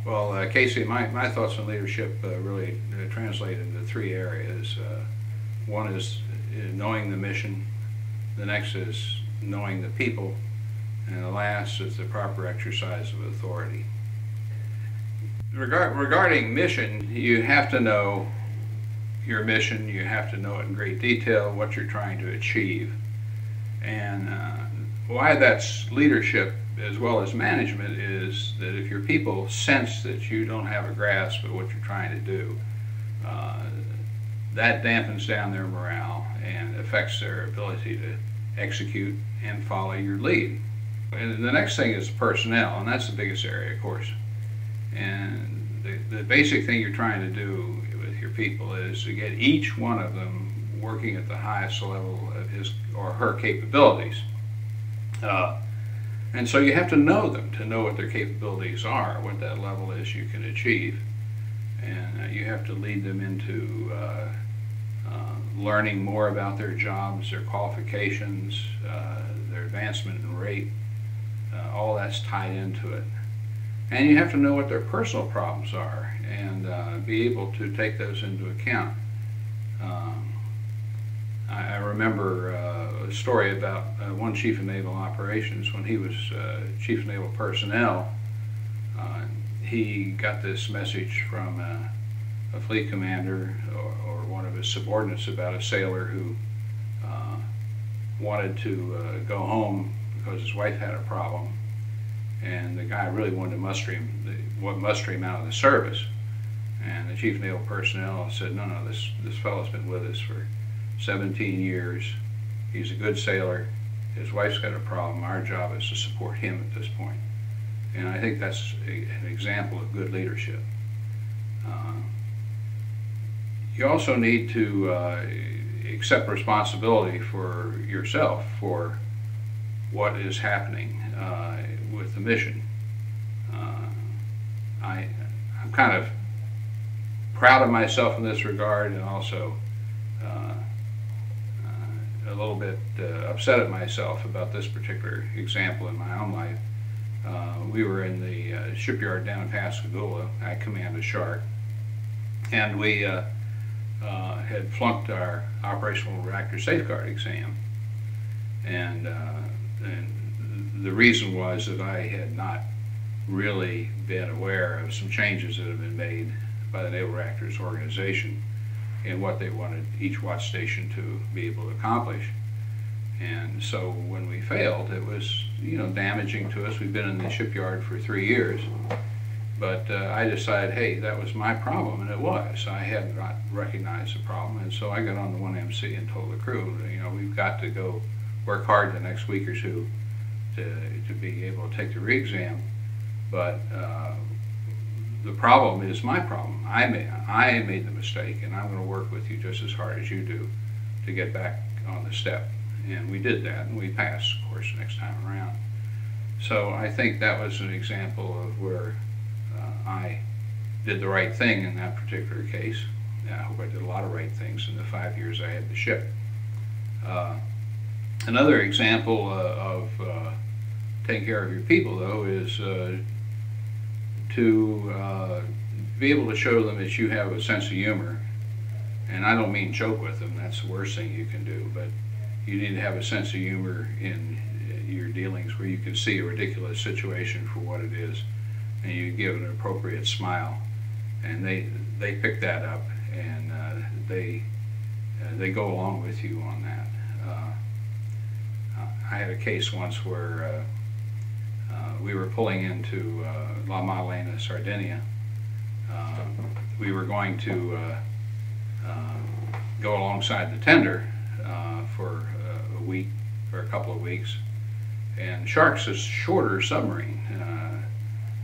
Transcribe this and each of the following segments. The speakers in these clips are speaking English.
Well, Casey, my thoughts on leadership really translate into three areas. One is knowing the mission, the next is knowing the people, and the last is the proper exercise of authority. Regarding mission, you have to know your mission, you have to know it in great detail, what you're trying to achieve. And why that's leadership as well as management is that if your people sense that you don't have a grasp of what you're trying to do, that dampens down their morale and affects their ability to execute and follow your lead. And the next thing is personnel, and that's the biggest area, of course. And the basic thing you're trying to do with your people is to get each one of them working at the highest level of his or her capabilities. And so you have to know them to know what their capabilities are, what that level is you can achieve. And you have to lead them into learning more about their jobs, their qualifications, their advancement and rate. All that's tied into it. And you have to know what their personal problems are and be able to take those into account. I remember a story about one Chief of Naval Operations. When he was Chief of Naval Personnel, he got this message from a fleet commander or one of his subordinates about a sailor who wanted to go home because his wife had a problem, and the guy really wanted to muster him out of the service. And the Chief of Naval Personnel said, no, this fellow's been with us for 17 years. He's a good sailor. His wife's got a problem. Our job is to support him at this point. And I think that's an example of good leadership. You also need to accept responsibility for yourself for what is happening with the mission. I'm kind of proud of myself in this regard, and also a little bit upset at myself about this particular example in my own life. We were in the shipyard down in Pascagoula. I command a shark, and we had flunked our operational reactor safeguard exam, and the reason was that I had not really been aware of some changes that have been made by the Naval Reactors Organization in what they wanted each watch station to be able to accomplish. And so when we failed, it was, damaging to us. We've been in the shipyard for 3 years, but I decided, hey, that was my problem, and it was. I had not recognized the problem, and so I got on the 1MC and told the crew, we've got to go work hard the next week or two to be able to take the re-exam, but the problem is my problem. I made the mistake, and I'm going to work with you just as hard as you do to get back on the step. And we did that, and we passed, of course, next time around. So I think that was an example of where I did the right thing in that particular case. I hope I did a lot of right things in the 5 years I had the ship. Another example of taking care of your people, though, is to be able to show them that you have a sense of humor. And I don't mean joke with them, that's the worst thing you can do, but you need to have a sense of humor in your dealings where you can see a ridiculous situation for what it is, and you give an appropriate smile. And they pick that up, and they go along with you on that. I had a case once where we were pulling into La Maddalena, Sardinia. We were going to go alongside the tender for a week or a couple of weeks. And Shark's a shorter submarine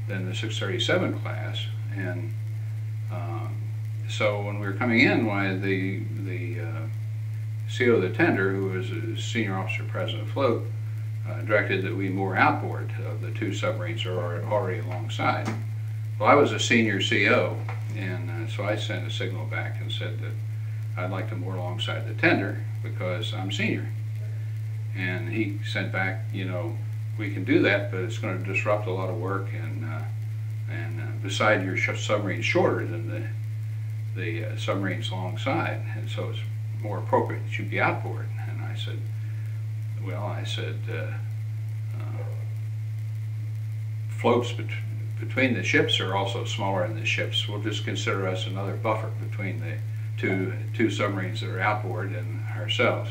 than the 637 class. And so when we were coming in, the CO of the tender, who was a senior officer president float, directed that we moor outboard of the two submarines that are already alongside. Well, I was a senior CO, and so I sent a signal back and said that I'd like to moor alongside the tender because I'm senior. And he sent back, we can do that, but it's going to disrupt a lot of work and beside your submarine shorter than the submarines alongside, and so it's more appropriate that you be outboard. And I said, well, floats between the ships are also smaller than the ships. We'll just consider us another buffer between the two submarines that are outboard and ourselves.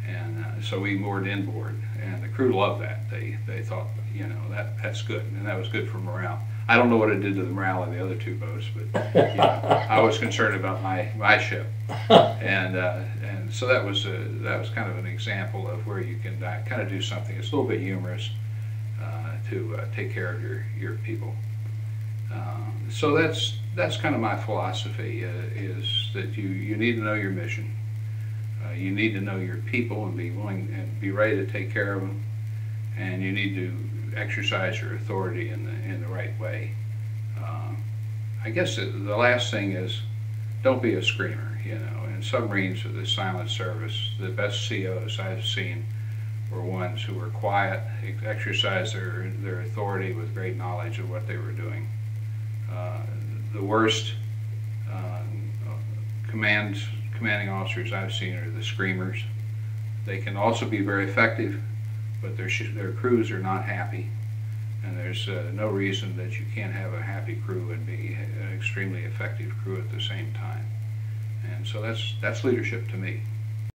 And so we moored inboard, and the crew loved that. They thought, you know, that's good, and that was good for morale. I don't know what it did to the morale of the other two boats, but you know, I was concerned about my ship, and so that was kind of an example of where you can kind of do something. It's a little bit humorous to take care of your people. So that's kind of my philosophy, is that you need to know your mission. You need to know your people and be willing and be ready to take care of them, and you need to exercise your authority in the right way. I guess the last thing is, don't be a screamer. You know, in submarines with the silent service, the best COs I've seen were ones who were quiet, exercised their authority with great knowledge of what they were doing. The worst commanding officers I've seen are the screamers. They can also be very effective, but their crews are not happy, and there's no reason that you can't have a happy crew and be an extremely effective crew at the same time. And so that's leadership to me.